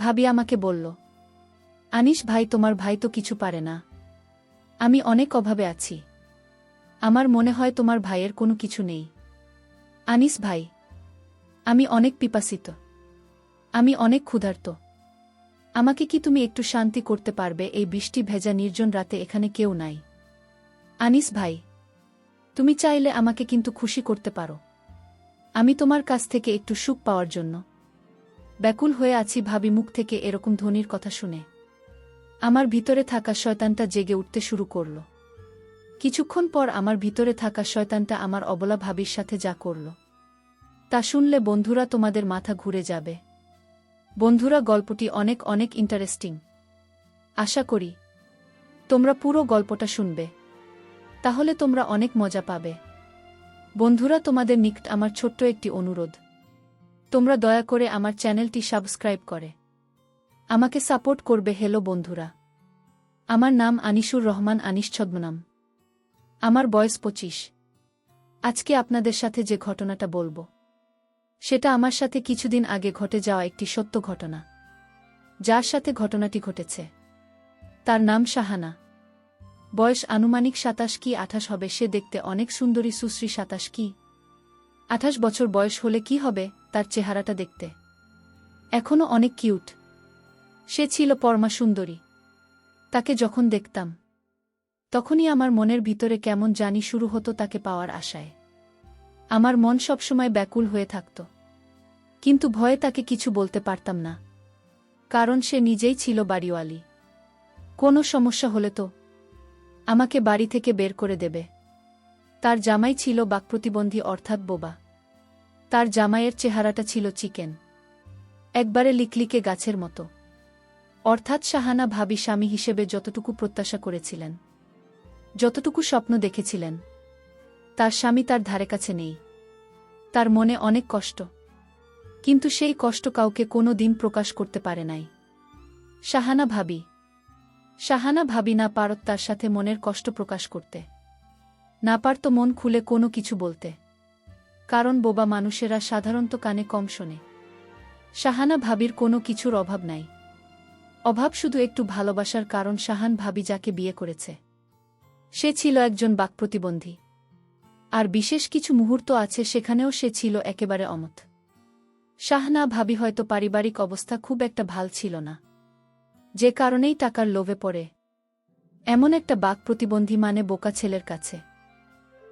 ভাবি আমাকে বলল, আনিস ভাই, তোমার ভাই তো কিছু পারে না। আমি অনেক অভাবে আছি। আমার মনে হয় তোমার ভাইয়ের কোনো কিছু নেই। আনিস ভাই, আমি অনেক পিপাসিত। আমি অনেক ক্ষুধার্ত। আমাকে কি তুমি একটু শান্তি করতে পারবে? এই বৃষ্টি ভেজা নির্জন রাতে এখানে কেউ নাই। আনিস ভাই, তুমি চাইলে আমাকে কিন্তু খুশি করতে পারো। আমি তোমার কাছ থেকে একটু সুখ পাওয়ার জন্য ব্যাকুল হয়ে আছি। ভাবি মুখ থেকে এরকম ধ্বনির কথা শুনে আমার ভিতরে থাকা শয়তানটা জেগে উঠতে শুরু করল। কিছুক্ষণ পর আমার ভিতরে থাকা শয়তানটা আমার অবলা ভাবির সাথে যা করল তা শুনলে বন্ধুরা তোমাদের মাথা ঘুরে যাবে। বন্ধুরা, গল্পটি অনেক অনেক ইন্টারেস্টিং। আশা করি তোমরা পুরো গল্পটা শুনবে, তাহলে তোমরা অনেক মজা পাবে। বন্ধুরা, তোমাদের নিকট আমার ছোট্ট একটি অনুরোধ, তোমরা দয়া করে আমার চ্যানেলটি সাবস্ক্রাইব করে আমাকে সাপোর্ট করবে। হ্যালো বন্ধুরা, আমার নাম আনিসুর রহমান, আনিস ছদ্মনাম। আমার বয়স 25। আজকে আপনাদের সাথে যে ঘটনাটা বলবো সেটা আমার সাথে কিছুদিন আগে ঘটে যাওয়া একটি সত্য ঘটনা। যার সাথে ঘটনাটি ঘটেছে তার নাম শাহানা। বয়স আনুমানিক 27 কি 28 হবে। সে দেখতে অনেক সুন্দরী, সুশ্রী। 27 কি 28 বছর বয়স হলে কি হবে, তার চেহারাটা দেখতে এখনও অনেক কিউট। সে ছিল পরমা সুন্দরী। তাকে যখন দেখতাম তখনই আমার মনের ভিতরে কেমন জানি শুরু হতো তাকে পাওয়ার আশায়। আমার মন সবসময় ব্যাকুল হয়ে থাকত, কিন্তু ভয়ে তাকে কিছু বলতে পারতাম না, কারণ সে নিজেই ছিল বাড়িওয়ালি। কোনো সমস্যা হলে তো আমাকে বাড়ি থেকে বের করে দেবে। তার জামাই ছিল বাকপ্রতিবন্ধী, অর্থাৎ বোবা। তার জামাইয়ের চেহারাটা ছিল চিকেন, একবারে লিকলিকে গাছের মতো। অর্থাৎ শাহানা ভাবি স্বামী হিসেবে যতটুকু প্রত্যাশা করেছিলেন, যতটুকু স্বপ্ন দেখেছিলেন, তার স্বামী তার ধারে কাছে নেই। তার মনে অনেক কষ্ট, কিন্তু সেই কষ্ট কাউকে কোনো দিন প্রকাশ করতে পারে নাই। শাহানা ভাবি না পারত তার সাথে মনের কষ্ট প্রকাশ করতে, না পারত মন খুলে কোনো কিছু বলতে, কারণ বোবা মানুষেরা সাধারণত কানে কম শোনে। শাহানা ভাবির কোনো কিছুর অভাব নাই, অভাব শুধু একটু ভালোবাসার। কারণ শাহান ভাবি যাকে বিয়ে করেছে সে ছিল একজন বাকপ্রতিবন্ধী, আর বিশেষ কিছু মুহূর্ত আছে সেখানেও সে ছিল একেবারে অমত। শাহানা ভাবি হয়তো পারিবারিক অবস্থা খুব একটা ভাল ছিল না, যে কারণেই টাকার লোভে পড়ে এমন একটা বাকপ্রতিবন্ধী মানে বোকা ছেলের কাছে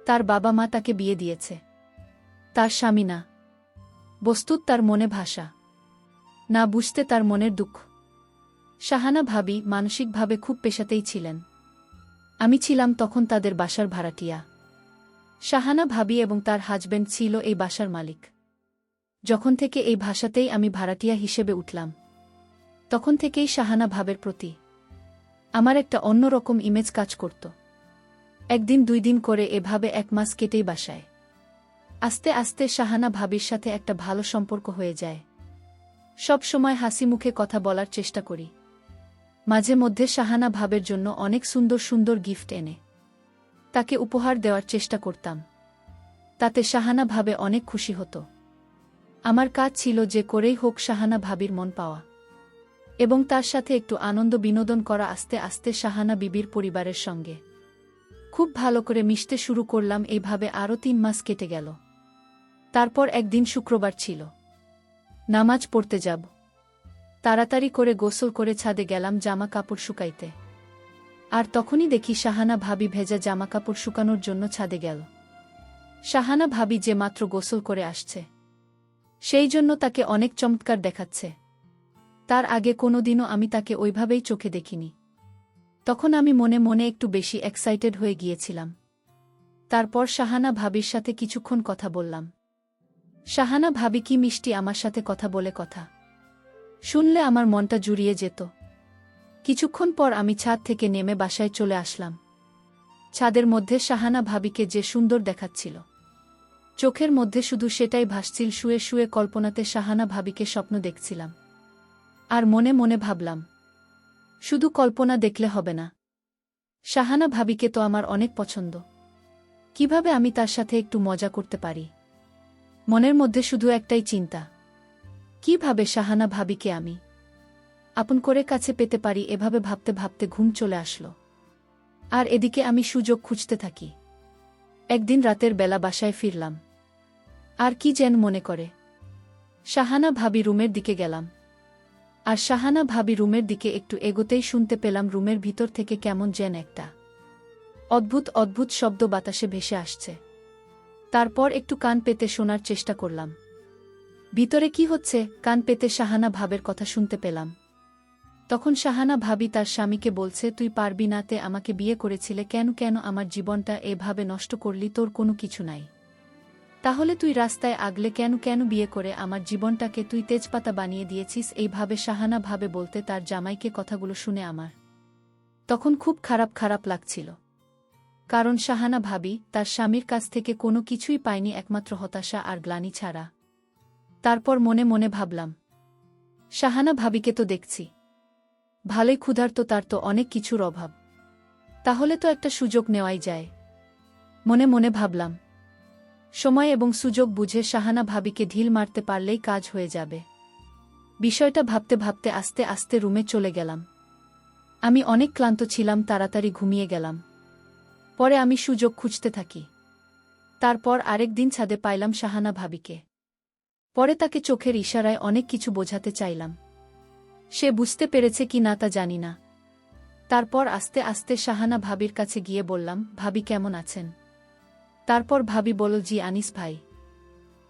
তার বাবা মা তাকে বিয়ে দিয়েছে। তার স্বামী না বস্তুত তার মনে ভাষা না বুঝতে তার মনের দুঃখ। শাহানা ভাবি মানসিকভাবে খুব পেশাতেই ছিলেন। আমি ছিলাম তখন তাদের বাসার ভাড়াটিয়া। শাহানা ভাবি এবং তার হাজবেন্ড ছিল এই বাসার মালিক। যখন থেকে এই ভাষাতেই আমি ভাড়াটিয়া হিসেবে উঠলাম, তখন থেকেই শাহানা ভাবের প্রতি আমার একটা অন্যরকম ইমেজ কাজ করত। একদিন 2 দিন করে এভাবে 1 মাস কেটেই বাসায়। আস্তে আস্তে শাহানা ভাবির সাথে একটা ভালো সম্পর্ক হয়ে যায়। সব সময় হাসি মুখে কথা বলার চেষ্টা করি। মাঝে মধ্যে শাহানা ভাবের জন্য অনেক সুন্দর সুন্দর গিফট এনে তাকে উপহার দেওয়ার চেষ্টা করতাম। তাতে শাহানা ভাবে অনেক খুশি হতো। আমার কাজ ছিল যে করেই হোক শাহানা ভাবির মন পাওয়া এবং তার সাথে একটু আনন্দ বিনোদন করা। আস্তে আস্তে শাহানা বিবির পরিবারের সঙ্গে খুব ভালো করে মিশতে শুরু করলাম। এইভাবে আরও 3 মাস কেটে গেল। তারপর একদিন শুক্রবার ছিল, নামাজ পড়তে যাব। তাড়াতাড়ি করে গোসল করে ছাদে গেলাম জামা কাপড় শুকাইতে। আর তখনই দেখি শাহানা ভাবি ভেজা জামা কাপড় শুকানোর জন্য ছাদে গেল। শাহানা ভাবি যে মাত্র গোসল করে আসছে, সেই জন্য তাকে অনেক চমৎকার দেখাচ্ছে। তার আগে কোনোদিনও আমি তাকে ওইভাবেই চোখে দেখিনি। তখন আমি মনে মনে একটু বেশি এক্সাইটেড হয়ে গিয়েছিলাম। তারপর শাহানা ভাবির সাথে কিছুক্ষণ কথা বললাম। শাহানা ভাবি কি মিষ্টি আমার সাথে কথা বলে, কথা শুনলে আমার মনটা জুড়িয়ে যেত। কিছুক্ষণ পর আমি ছাদ থেকে নেমে বাসায় চলে আসলাম। ছাদের মধ্যে শাহানা ভাবিকে যে সুন্দর দেখাচ্ছিল, চোখের মধ্যে শুধু সেটাই ভাসছিল। শুয়ে শুয়ে কল্পনাতে শাহানা ভাবিকে স্বপ্ন দেখছিলাম, আর মনে মনে ভাবলাম শুধু কল্পনা দেখলে হবে না, শাহানা ভাবিকে তো আমার অনেক পছন্দ। কিভাবে আমি তার সাথে একটু মজা করতে পারি? মনের মধ্যে শুধু একটাই চিন্তা, কিভাবে শাহানা ভাবিকে আমি আপন করে কাছে পেতে পারি এভাবে ভাবতে ভাবতে ঘুম চলে আসলো। আর এদিকে আমি সুযোগ খুঁজতে থাকি। একদিন রাতের বেলা বাসায় ফিরলাম। আর কি যেন মনে করে শাহানা ভাবি রুমের দিকে গেলাম। আর শাহানা ভাবি রুমের দিকে একটু এগোতেই শুনতে পেলাম রুমের ভিতর থেকে কেমন যেন একটা অদ্ভুত অদ্ভুত শব্দ বাতাসে ভেসে আসছে। তারপর একটু কান পেতে শোনার চেষ্টা করলাম ভিতরে কি হচ্ছে। কান পেতে শাহানা ভাবের কথা শুনতে পেলাম। তখন শাহানা ভাবি তার স্বামীকে বলছে, তুই পারবি না, তে আমাকে বিয়ে করেছিলে কেন, কেন আমার জীবনটা এভাবে নষ্ট করলি, তোর কোনো কিছু নাই, তাহলে তুই রাস্তায় আগলে কেন, কেন বিয়ে করে আমার জীবনটাকে তুই তেজপাতা বানিয়ে দিয়েছিস। এইভাবে শাহানা ভাবে বলতে তার জামাইকে কথাগুলো শুনে আমার তখন খুব খারাপ খারাপ লাগছিল। কারণ শাহানা ভাবি তার স্বামীর কাছ থেকে কোনো কিছুই পায়নি, একমাত্র হতাশা আর গ্লানি ছাড়া। তারপর মনে মনে ভাবলাম, শাহানা ভাবিকে তো দেখছি ভালোই ক্ষুধার্ত, তার তো অনেক কিছুর অভাব, তাহলে তো একটা সুযোগ নেওয়াই যায়। মনে মনে ভাবলাম, সময় এবং সুযোগ বুঝে শাহানা ভাবিকে ঢিল মারতে পারলেই কাজ হয়ে যাবে। বিষয়টা ভাবতে ভাবতে আস্তে আস্তে রুমে চলে গেলাম। আমি অনেক ক্লান্ত ছিলাম, তাড়াতাড়ি ঘুমিয়ে গেলাম। পরে আমি সুযোগ খুঁজতে থাকি। তারপর আরেক দিন ছাদে পাইলাম শাহানা ভাবিকে। পরে তাকে চোখের ইশারায় অনেক কিছু বোঝাতে চাইলাম। সে বুঝতে পেরেছে কি না তা জানি না। তারপর আস্তে আস্তে শাহানা ভাবির কাছে গিয়ে বললাম, ভাবি কেমন আছেন? তারপর ভাবি বলল, জি আনিস ভাই,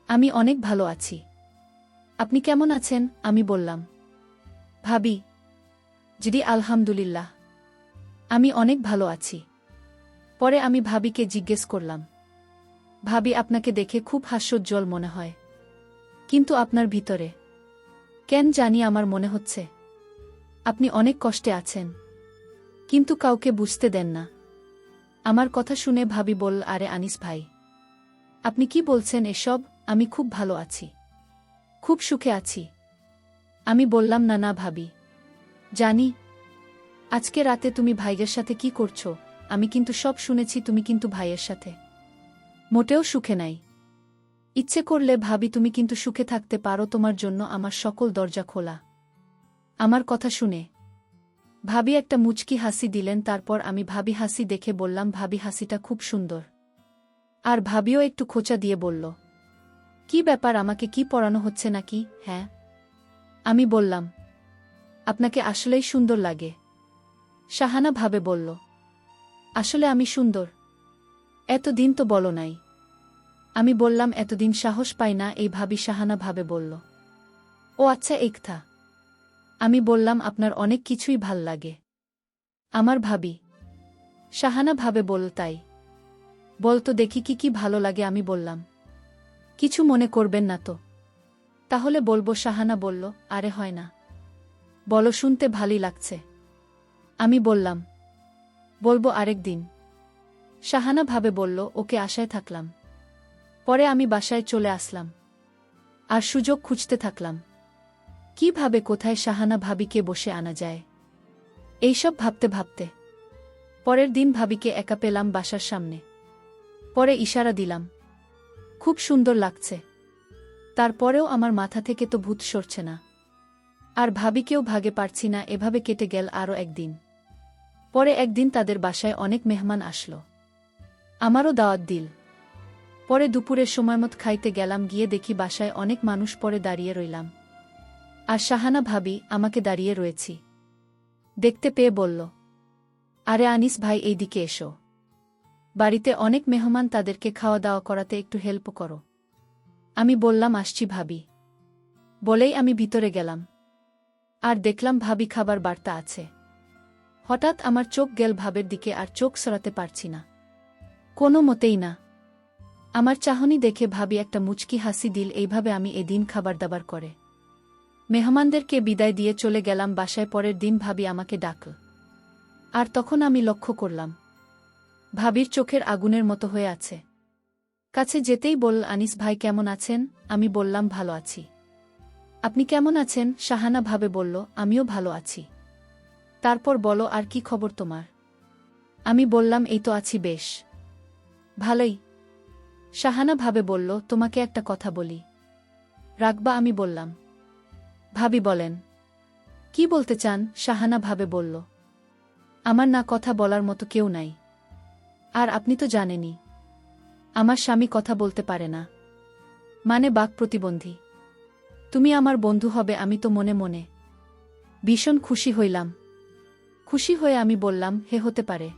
আমি অনেক ভালো আছি। আপনি কেমন আছেন? আমি বললাম, ভাবি জি আলহামদুলিল্লাহ, আমি অনেক ভালো আছি। পরে আমি ভাবিকে জিজ্ঞেস করলাম, ভাবি আপনাকে দেখে খুব হাস্যোজ্জ্বল মনে হয়, কিন্তু আপনার ভিতরে কেন জানি আমার মনে হচ্ছে আপনি অনেক কষ্টে আছেন, কিন্তু কাউকে বুঝতে দেন না। আমার কথা শুনে ভাবি বলল, আরে আনিস ভাই, আপনি কি বলছেন এসব? আমি খুব ভালো আছি, খুব সুখে আছি। আমি বললাম, না না ভাবি, জানি আজকে রাতে তুমি ভাইয়ের সাথে কি করছো, আমি কিন্তু সব শুনেছি। তুমি কিন্তু ভাইয়ের সাথে মোটেও সুখে নাই। ইচ্ছে করলে ভাবি তুমি কিন্তু সুখে থাকতে পারো, তোমার জন্য আমার সকল দরজা খোলা। আমার কথা শুনে ভাবি একটা মুচকি হাসি দিলেন। তারপর আমি ভাবি হাসি দেখে বললাম, ভাবি হাসিটা খুব সুন্দর। আর ভাবিও একটু খোঁচা দিয়ে বলল, কি ব্যাপার, আমাকে কি পড়ানো হচ্ছে নাকি? হ্যাঁ, আমি বললাম, আপনাকে আসলেই সুন্দর লাগে। শাহানা ভাবে বলল, আসলে আমি সুন্দর? এতদিন তো বলো নাই। আমি বললাম, এতদিন সাহস পাই না। এই ভাবি শাহানা ভাবে বলল, ও আচ্ছা এই কথা। আমি বললাম, আপনার অনেক কিছুই ভাল লাগে আমার ভাবি। শাহানা ভাবে বলল, তাই বলতো দেখি কি কি ভালো লাগে। আমি বললাম, কিছু মনে করবেন না তো? তাহলে বলবো। শাহানা বলল, আরে হয় না, বলো, শুনতে ভালোই লাগছে। আমি বললাম, বলবো আরেক দিন। শাহানা ভাবে বলল, ওকে, আশায় থাকলাম। পরে আমি বাসায় চলে আসলাম আর সুযোগ খুঁজতে থাকলাম কিভাবে কোথায় শাহানা ভাবিকে বসে আনা যায়। এইসব ভাবতে ভাবতে পরের দিন ভাবিকে একা পেলাম বাসার সামনে। পরে ইশারা দিলাম, খুব সুন্দর লাগছে। তারপরেও আমার মাথা থেকে তো ভূত সরছে না, আর ভাবিকেও ভাগে পারছি না। এভাবে কেটে গেল আরও একদিন। পরে একদিন তাদের বাসায় অনেক মেহমান আসলো, আমারও দাওয়াত দিল। পরে দুপুরের সময়মত খাইতে গেলাম, গিয়ে দেখি বাসায় অনেক মানুষ। পরে দাঁড়িয়ে রইলাম, আর শাহানা ভাবি আমাকে দাঁড়িয়ে রয়েছি দেখতে পেয়ে বলল, আরে আনিস ভাই, এই দিকে এসো, বাড়িতে অনেক মেহমান, তাদেরকে খাওয়া দাওয়া করাতে একটু হেল্প করো। আমি বললাম, আসছি ভাবি, বলেই আমি ভিতরে গেলাম। আর দেখলাম ভাবি খাবার বার্তা আছে। হঠাৎ আমার চোখ গেল ভাবের দিকে, আর চোখ সরাতে পারছি না, কোনো মতেই না। আমার চাহনি দেখে ভাবি একটা মুচকি হাসি দিল। এইভাবে আমি এদিন খাবার দাবার করে মেহমানদেরকে বিদায় দিয়ে চলে গেলাম বাসায়। পরের দিন ভাবি আমাকে ডাকল, আর তখন আমি লক্ষ্য করলাম ভাবির চোখের আগুনের মতো হয়ে আছে। কাছে যেতেই বলল, আনিস ভাই কেমন আছেন? আমি বললাম, ভালো আছি। আপনি কেমন আছেন? শাহানা ভাবে বলল, আমিও ভালো আছি। তারপর বলো, আর কি খবর তোমার? আমি বললাম, এই তো আছি বেশ ভালোই। শাহানা ভাবে বলল, তোমাকে একটা কথা বলি, রাখবা? আমি বললাম, ভাবি বলেন। কি বলতে চান? শাহানা ভাবে বলল। আমার না কথা বলার মতো কেউ নাই। আর আপনি তো জানেনই আমার স্বামী কথা বলতে পারে না, মানে বাক প্রতিবন্ধী। তুমি আমার বন্ধু হবে, আমি তো মনে মনে ভীষণ খুশি হইলাম। খুশি হয়ে আমি বললাম, হে হতে পারে,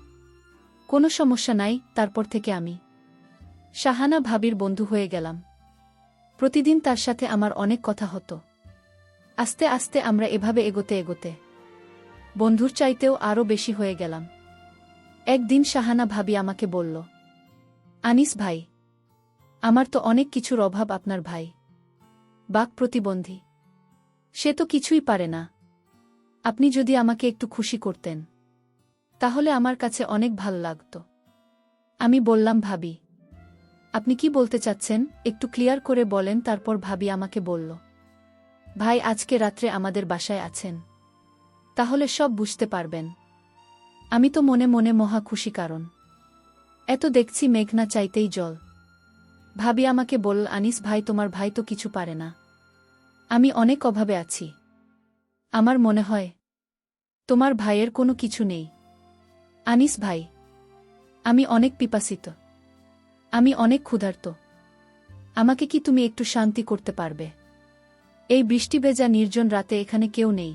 কোনো সমস্যা নাই। তারপর থেকে আমি শাহানা ভাবির বন্ধু হয়ে গেলাম। প্রতিদিন তার সাথে আমার অনেক কথা হতো। আস্তে আস্তে আমরা এভাবে এগোতে এগোতে বন্ধুর চাইতেও আরও বেশি হয়ে গেলাম। একদিন শাহানা ভাবি আমাকে বলল, আনিস ভাই, আমার তো অনেক কিছুর অভাব, আপনার ভাই বাক প্রতিবন্ধী, সে তো কিছুই পারে না। আপনি যদি আমাকে একটু খুশি করতেন তাহলে আমার কাছে অনেক ভালো লাগত। আমি বললাম, ভাবি, আপনি কি বলতে চাচ্ছেন একটু ক্লিয়ার করে বলেন। তারপর ভাবি আমাকে বলল, ভাই আজকে রাত্রে আমাদের বাসায় আছেন, তাহলে সব বুঝতে পারবেন। আমি তো মনে মনে মহা খুশি, কারণ এত দেখছি মেঘ না চাইতেই জল। ভাবি আমাকে বলল, আনিস ভাই, তোমার ভাই তো কিছু পারে না, আমি অনেক অভাবে আছি। আমার মনে হয় তোমার ভাইয়ের কোনো কিছু নেই। আনিস ভাই, আমি অনেক পিপাসিত, আমি অনেক ক্ষুধার্ত, আমাকে কি তুমি একটু শান্তি করতে পারবে? এই বৃষ্টি ভেজা নির্জন রাতে এখানে কেউ নেই।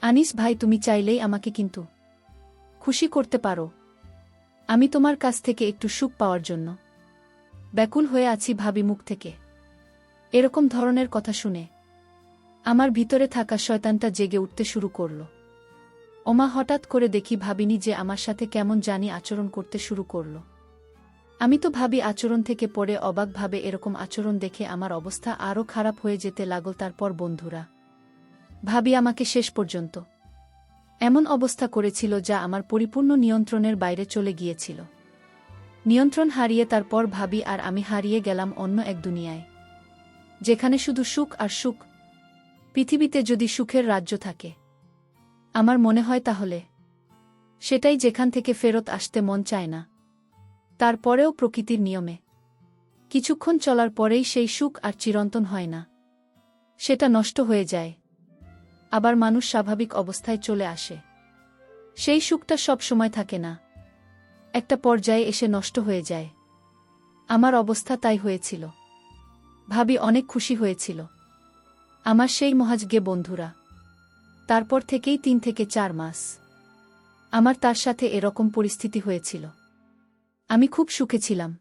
আনিস ভাই, তুমি চাইলেই আমাকে কিন্তু খুশি করতে পারো। আমি তোমার কাছ থেকে একটু সুখ পাওয়ার জন্য ব্যাকুল হয়ে আছি। ভাবি মুখ থেকে এরকম ধরনের কথা শুনে আমার ভিতরে থাকা শয়তানটা জেগে উঠতে শুরু করল। ওমা, হঠাৎ করে দেখি ভাবিনি যে আমার সাথে কেমন জানি আচরণ করতে শুরু করল। আমি তো ভাবি আচরণ থেকে পড়ে অবাক, ভাবে এরকম আচরণ দেখে আমার অবস্থা আরও খারাপ হয়ে যেতে লাগল। তারপর বন্ধুরা ভাবি আমাকে শেষ পর্যন্ত এমন অবস্থা করেছিল যা আমার পরিপূর্ণ নিয়ন্ত্রণের বাইরে চলে গিয়েছিল। নিয়ন্ত্রণ হারিয়ে তারপর ভাবি আর আমি হারিয়ে গেলাম অন্য এক দুনিয়ায়, যেখানে শুধু সুখ আর সুখ। পৃথিবীতে যদি সুখের রাজ্য থাকে, আমার মনে হয় তাহলে সেটাই, যেখান থেকে ফেরত আসতে মন চায় না। তারপরেও প্রকৃতির নিয়মে কিছুক্ষণ চলার পরেই সেই সুখ আর চিরন্তন হয় না, সেটা নষ্ট হয়ে যায়। আবার মানুষ স্বাভাবিক অবস্থায় চলে আসে। সেই সুখটা সব সময় থাকে না, একটা পর্যায়ে এসে নষ্ট হয়ে যায়। আমার অবস্থা তাই হয়েছিল। ভাবি অনেক খুশি হয়েছিল আমার সেই মহাজগে বন্ধুরা। তারপর থেকেই 3 থেকে 4 মাস আমার তার সাথে এরকম পরিস্থিতি হয়েছিল। আমি খুব সুখে ছিলাম,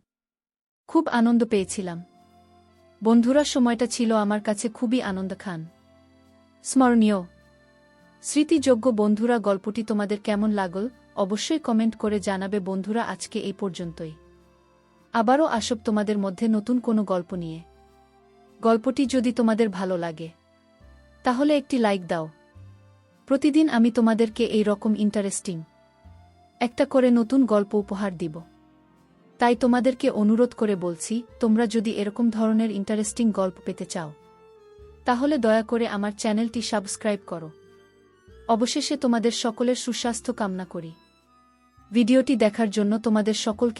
খুব আনন্দ পেয়েছিলাম। বন্ধুরা সময়টা ছিল আমার কাছে খুবই আনন্দখান, স্মরণীয়, স্মৃতিযোগ্য। বন্ধুরা, গল্পটি তোমাদের কেমন লাগল অবশ্যই কমেন্ট করে জানাবে। বন্ধুরা, আজকে এই পর্যন্তই। আবারও আসব তোমাদের মধ্যে নতুন কোনো গল্প নিয়ে। গল্পটি যদি তোমাদের ভালো লাগে তাহলে একটি লাইক দাও। প্রতিদিন আমি তোমাদেরকে এই রকম ইন্টারেস্টিং একটা করে নতুন গল্প উপহার দিব। তাই তোমাদেরকে অনুরোধ করে বলছি, তোমরা যদি এরকম ধরনের ইন্টারেস্টিং গল্প পেতে চাও তাহলে দয়া করে আমার চ্যানেলটি সাবস্ক্রাইব করো। অবশেষে তোমাদের সকলের সুস্বাস্থ্য কামনা করি। ভিডিওটি দেখার জন্য তোমাদের সকলকে